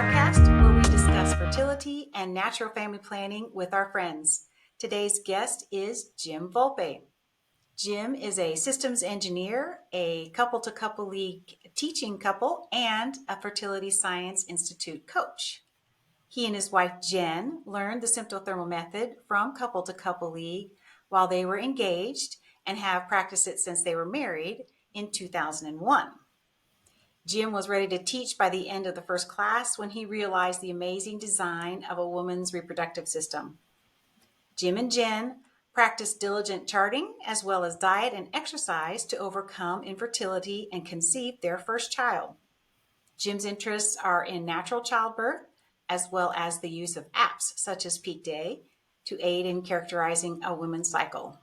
podcast where we discuss fertility and natural family planning with our friends. Today's guest is Jim Volpe. Jim is a systems engineer, a couple-to-couple league teaching couple, and a Fertility Science Institute coach. He and his wife Jen learned the symptothermal method from Couple to Couple League while they were engaged and have practiced it since they were married in 2001. Jim was ready to teach by the end of the first class when he realized the amazing design of a woman's reproductive system. Jim and Jen practiced diligent charting as well as diet and exercise to overcome infertility and conceive their first child. Jim's interests are in natural childbirth as well as the use of apps such as PeakDay to aid in characterizing a woman's cycle.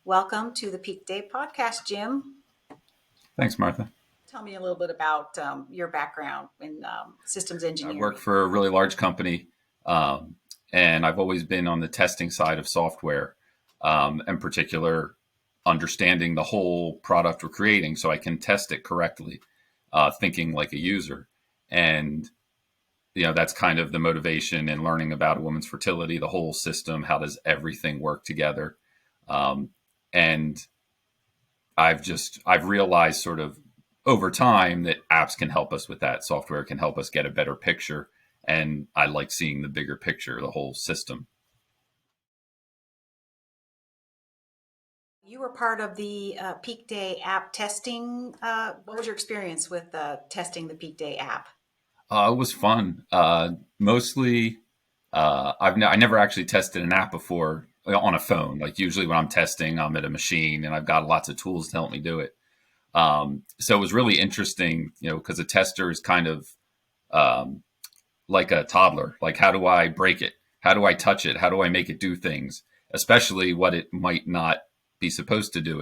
Welcome to the PeakDay podcast, Jim. Thanks, Martha. Tell me a little bit about your background in systems engineering. I work for a really large company, and I've always been on the testing side of software, in particular, understanding the whole product we're creating so I can test it correctly, thinking like a user. And, that's kind of the motivation in learning about a woman's fertility, the whole system, how does everything work together? And I've realized sort of over time that apps can help us with that. Software can help us get a better picture. And I like seeing the bigger picture, the whole system. You were part of the PeakDay App Testing. What was your experience with testing the PeakDay app? It was fun. Mostly, I never actually tested an app before on a phone. Like usually when I'm testing, I'm at a machine and I've got lots of tools to help me do it. So it was really interesting, because a tester is kind of like a toddler. Like, how do I break it? How do I touch it? How do I make it do things? Especially what it might not be supposed to do.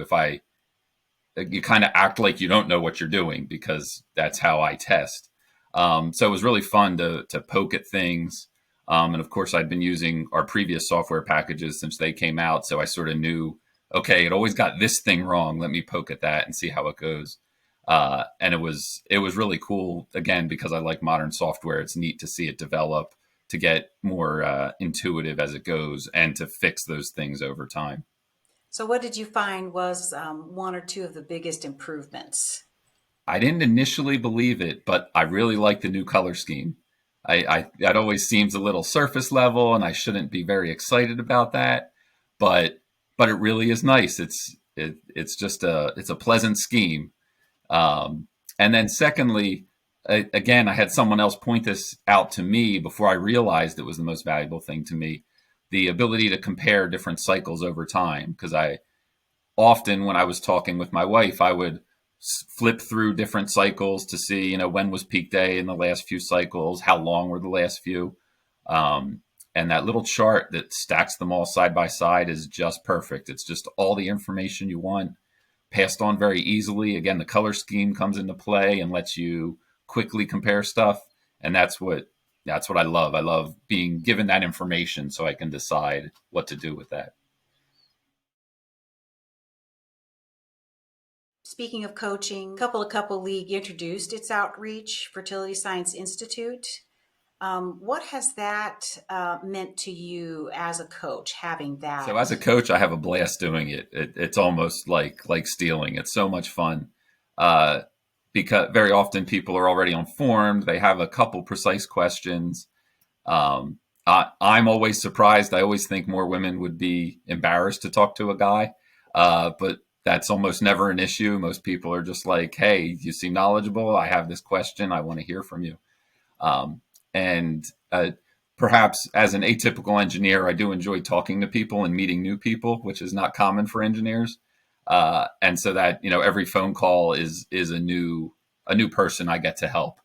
You kind of act like you don't know what you're doing, because that's how I test. So it was really fun to poke at things. And of course, I'd been using our previous software packages since they came out. So I sort of knew, okay, it always got this thing wrong. Let me poke at that and see how it goes. And it was really cool, again, because I like modern software. It's neat to see it develop, to get more intuitive as it goes, and to fix those things over time. So what did you find was one or two of the biggest improvements? I didn't initially believe it, but I really like the new color scheme. That always seems a little surface level, and I shouldn't be very excited about that. But it really is nice. It's just a pleasant scheme. And then secondly, again, I had someone else point this out to me before I realized it was the most valuable thing to me, the ability to compare different cycles over time. Because I often, when I was talking with my wife, I would flip through different cycles to see, when was peak day in the last few cycles, how long were the last few. And that little chart that stacks them all side by side is just perfect. It's just all the information you want passed on very easily. Again, the color scheme comes into play and lets you quickly compare stuff. And that's what I love. I love being given that information so I can decide what to do with that. Speaking of coaching, Couple to Couple League introduced its outreach, Fertility Science Institute. What has that meant to you as a coach, having that? So as a coach, I have a blast doing it. It's almost like stealing. It's so much fun, because very often people are already informed. They have a couple precise questions. I'm always surprised. I always think more women would be embarrassed to talk to a guy, but that's almost never an issue. Most people are just like, hey, you seem knowledgeable. I have this question. I want to hear from you. And perhaps as an atypical engineer, I do enjoy talking to people and meeting new people, which is not common for engineers. And so that, every phone call is a new person I get to help.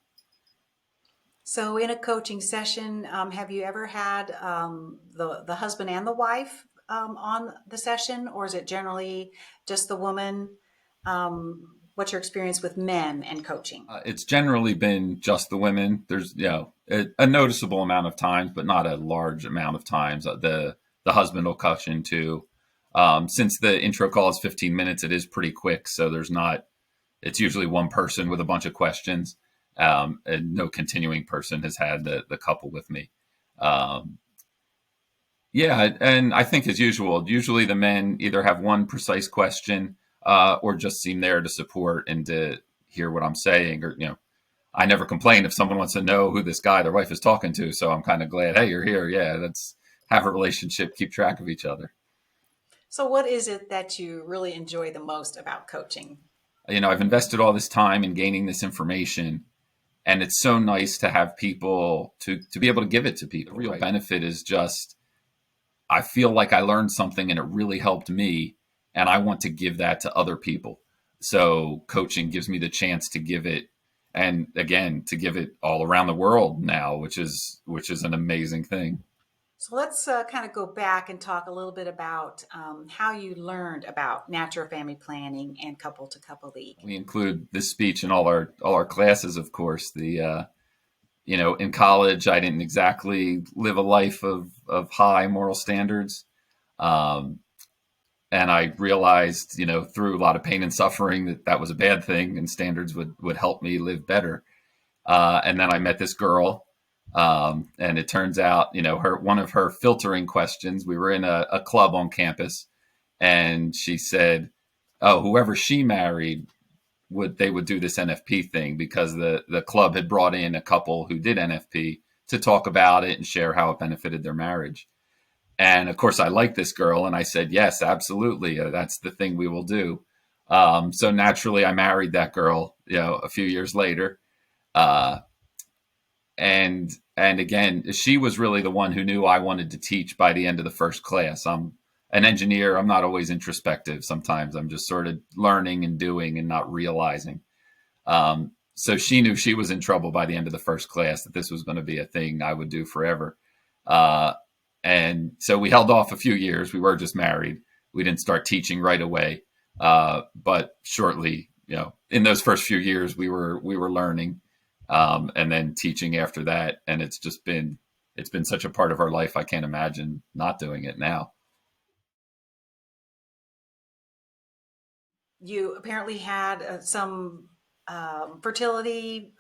So in a coaching session, have you ever had the husband and the wife on the session, or is it generally just the woman? What's your experience with men and coaching? It's generally been just the women. There's, a noticeable amount of times, but not a large amount of times. The husband will coach in too. Since the intro call is 15 minutes, it is pretty quick. So it's usually one person with a bunch of questions. and no continuing person has had the couple with me. Um, yeah, and I think as usual, usually the men either have one precise question or just seem there to support and to hear what I'm saying, or I never complain if someone wants to know who this guy their wife is talking to. So I'm kind of glad, hey, you're here. Yeah, let's have a relationship, keep track of each other. So, what is it that you really enjoy the most about coaching? I've invested all this time in gaining this information, and it's so nice to have people to be able to give it to people. The real benefit is just I feel like I learned something and it really helped me, and I want to give that to other people. So coaching gives me the chance to give it, and again to give it all around the world now, which is an amazing thing. So, let's kind of go back and talk a little bit about how you learned about natural family planning and couple to couple league. We include this speech in all our classes, of course. In college, I didn't exactly live a life of high moral standards. Um, and I realized, through a lot of pain and suffering, that was a bad thing, and standards would help me live better. And then I met this girl, and it turns out, her one of her filtering questions. We were in a club on campus, and she said, "Oh, whoever she married would do this NFP thing because the club had brought in a couple who did NFP to talk about it and share how it benefited their marriage." And of course, I liked this girl, and I said, "Yes, absolutely, that's the thing we will do." So naturally, I married that girl, a few years later, uh, and again, she was really the one who knew I wanted to teach by the end of the first class. I'm an engineer. I'm not always introspective. Sometimes I'm just sort of learning and doing and not realizing. So she knew she was in trouble by the end of the first class, that this was going to be a thing I would do forever. Uh, and so we held off a few years. We were just married. We didn't start teaching right away. But shortly, in those first few years, we were learning, and then teaching after that. And it's been such a part of our life. I can't imagine not doing it now. You apparently had some fertility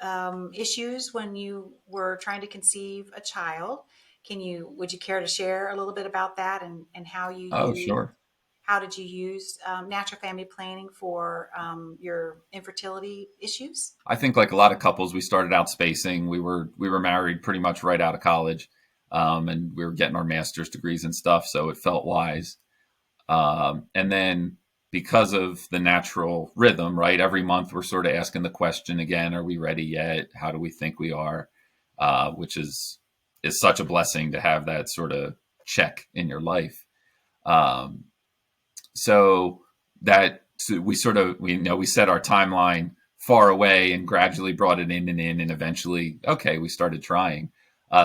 issues when you were trying to conceive a child. Would you care to share a little bit about that and Oh, sure. how did you use natural family planning for your infertility issues? I think like a lot of couples, we started out spacing. We were married pretty much right out of college, and we were getting our master's degrees and stuff, so it felt wise. And then because of the natural rhythm, right? Every month we're sort of asking the question again: Are we ready yet? How do we think we are? Which is such a blessing to have that sort of check in your life. Um, so that so we sort of we set our timeline far away and gradually brought it in and in, and eventually, okay, we started trying.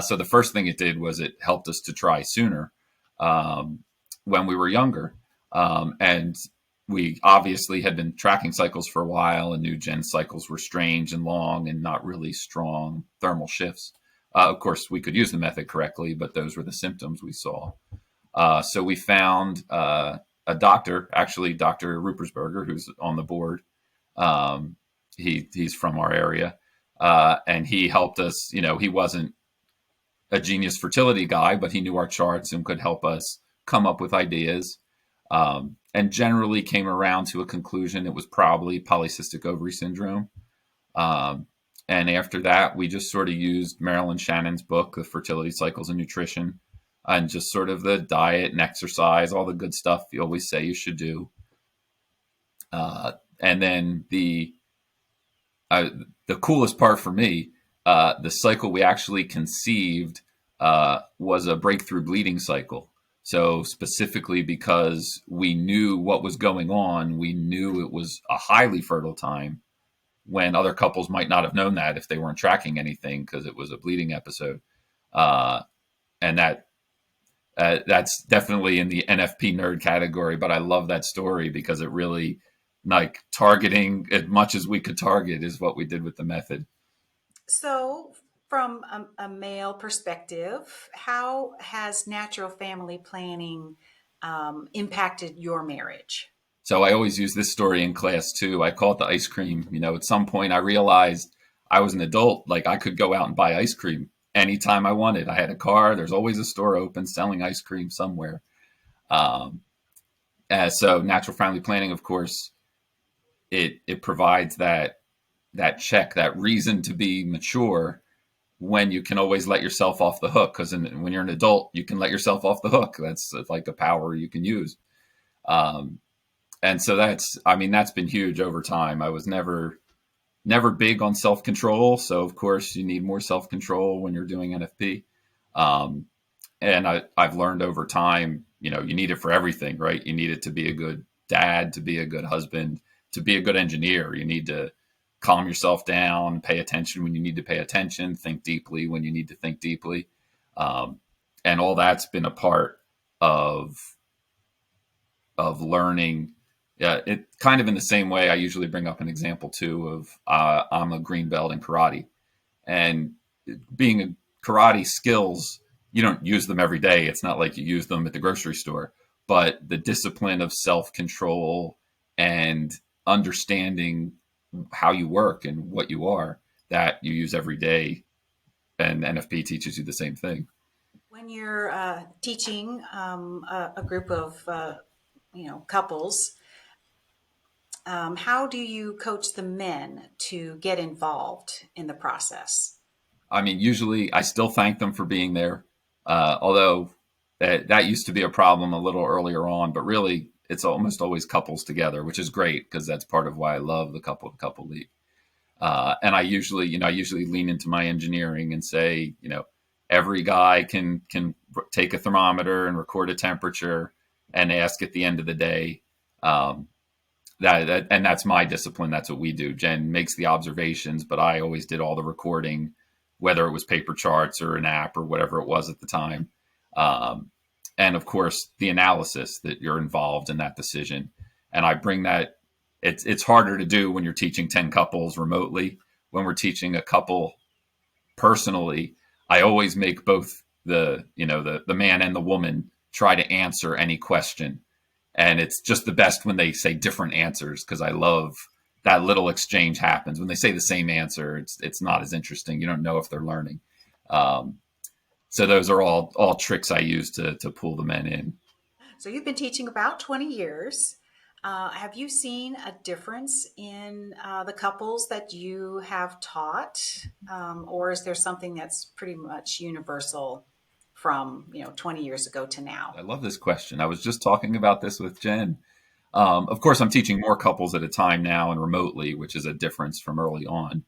So the first thing it did was it helped us to try sooner, um, when we were younger, and we obviously had been tracking cycles for a while and knew Gen cycles were strange and long and not really strong thermal shifts. Of course, we could use the method correctly, but those were the symptoms we saw. So we found a doctor, actually Dr. Rupersberger, who's on the board. Um, he's from our area, and he helped us. He wasn't a genius fertility guy, but he knew our charts and could help us come up with ideas. And generally came around to a conclusion it was probably polycystic ovary syndrome. Um, and after that, we just sort of used Marilyn Shannon's book, The Fertility Cycles and Nutrition, and just sort of the diet and exercise, all the good stuff you always say you should do. And then uh, the coolest part for me, the cycle we actually conceived was a breakthrough bleeding cycle. So specifically because we knew what was going on, we knew it was a highly fertile time when other couples might not have known that if they weren't tracking anything because it was a bleeding episode. Uh, and that's definitely in the NFP nerd category, but I love that story because it really, like, targeting as much as we could target is what we did with the method. So, from a male perspective, how has natural family planning impacted your marriage? So I always use this story in class too. I call it the ice cream. At some point I realized I was an adult, like I could go out and buy ice cream anytime I wanted. I had a car. There's always a store open selling ice cream somewhere. Um, so natural family planning, of course, it provides that check, that reason to be mature when you can always let yourself off the hook. Because when you're an adult, you can let yourself off the hook. That's like a power you can use. Um, and so I mean, that's been huge over time. I was never big on self control. So, of course, you need more self control when you're doing NFP. Um, and I've learned over time, you need it for everything, right? You need it to be a good dad, to be a good husband, to be a good engineer. You need to calm yourself down, pay attention when you need to pay attention, think deeply when you need to think deeply. Um, and all that's been a part of learning. Yeah, it kind of in the same way I usually bring up an example too of I'm a green belt in karate, and being a karate skills, you don't use them every day. It's not like you use them at the grocery store, but the discipline of self control and understanding how you work and what you are, that you use every day, and NFP teaches you the same thing. When you're teaching a group of couples, how do you coach the men to get involved in the process? I mean, usually I still thank them for being there, although that used to be a problem a little earlier on. But really, it's almost always couples together, which is great because that's part of why I love the couple to couple league. And I usually lean into my engineering and say, every guy can take a thermometer and record a temperature and ask at the end of the day. Um, and that's my discipline. That's what we do. Jen makes the observations, but I always did all the recording, whether it was paper charts or an app or whatever it was at the time. Um, and of course, the analysis that you're involved in that decision. And I bring that. It's harder to do when you're teaching 10 couples remotely. When we're teaching a couple personally, I always make both the man and the woman try to answer any question, and it's just the best when they say different answers because I love that little exchange happens when they say the same answer. It's not as interesting. You don't know if they're learning. Um, so those are all tricks I use to pull the men in. So you've been teaching about 20 years. Have you seen a difference in the couples that you have taught, or is there something that's pretty much universal from 20 years ago to now? I love this question. I was just talking about this with Jen. Of course, I'm teaching more couples at a time now and remotely, which is a difference from early on.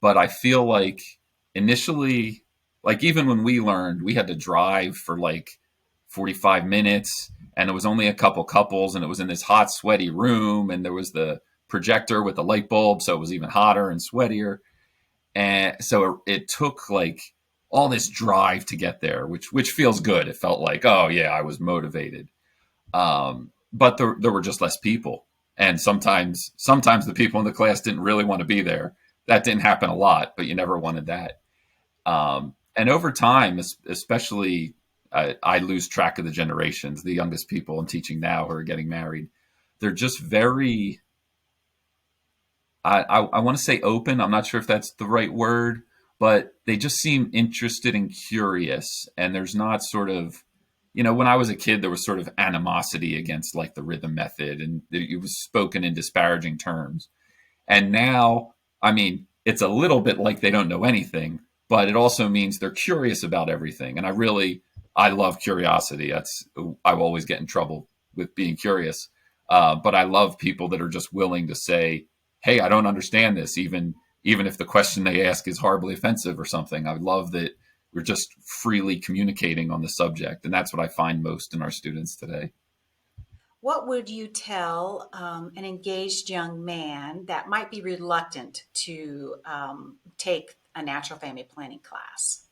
But I feel like initially, like even when we learned, we had to drive for like 45 minutes and it was only a couple couples and it was in this hot, sweaty room and there was the projector with the light bulb. So it was even hotter and sweatier. And so it took like all this drive to get there, which feels good. It felt like, oh yeah, I was motivated. But there were just less people. And sometimes the people in the class didn't really want to be there. That didn't happen a lot, but you never wanted that. And over time, especially, I lose track of the generations. The youngest people I'm teaching now who are getting married, they're just very, I want to say open. I'm not sure if that's the right word, but they just seem interested and curious. And there's not sort of, when I was a kid, there was sort of animosity against like the rhythm method and it was spoken in disparaging terms. And now, I mean, it's a little bit like they don't know anything, but it also means they're curious about everything. And I love curiosity. I will always get in trouble with being curious. But I love people that are just willing to say, hey, I don't understand this, even if the question they ask is horribly offensive or something. I love that we're just freely communicating on the subject. And that's what I find most in our students today. What would you tell an engaged young man that might be reluctant to take a natural family planning class?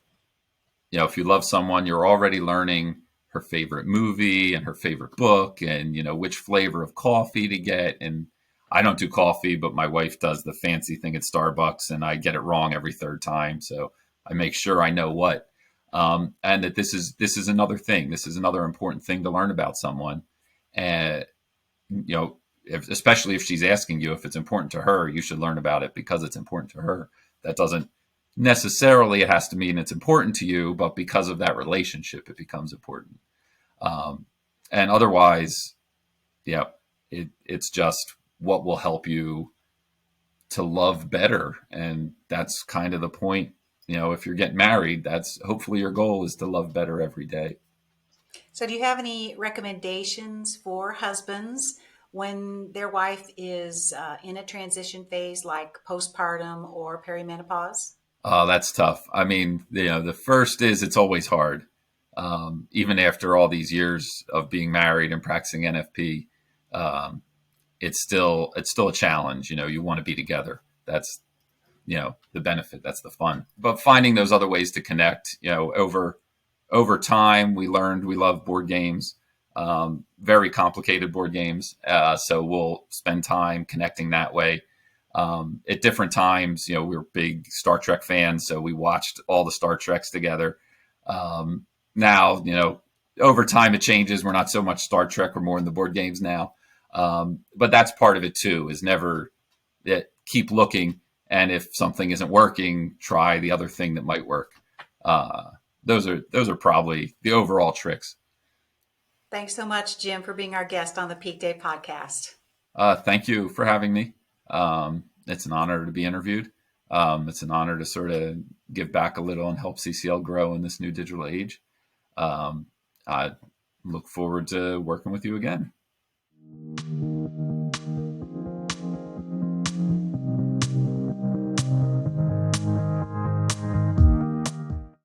If you love someone, you're already learning her favorite movie and her favorite book and, which flavor of coffee to get. And I don't do coffee, but my wife does the fancy thing at Starbucks and I get it wrong every third time. So I make sure I know what. And that this is another thing. This is another important thing to learn about someone. And, especially if she's asking you if it's important to her, you should learn about it because it's important to her. That doesn't necessarily, it has to mean it's important to you, but because of that relationship, it becomes important. Um, and otherwise, yeah, it's just what will help you to love better. And that's kind of the point. If you're getting married, that's hopefully your goal is to love better every day. So, do you have any recommendations for husbands when their wife is in a transition phase like postpartum or perimenopause? Oh, that's tough. I mean, the first is it's always hard. Even after all these years of being married and practicing NFP, um, it's still a challenge. You want to be together. That's the benefit. That's the fun. But finding those other ways to connect. Over time, we learned we love board games, very complicated board games. So we'll spend time connecting that way. At different times, we were big Star Trek fans, so we watched all the Star Treks together. Now, over time it changes. We're not so much Star Trek; we're more in the board games now. But that's part of it too. Is never keep looking, and if something isn't working, try the other thing that might work. Uh, those are probably the overall tricks. Thanks so much, Jim, for being our guest on the Peak Day podcast. Thank you for having me. It's an honor to be interviewed. It's an honor to sort of give back a little and help CCL grow in this new digital age. I look forward to working with you again.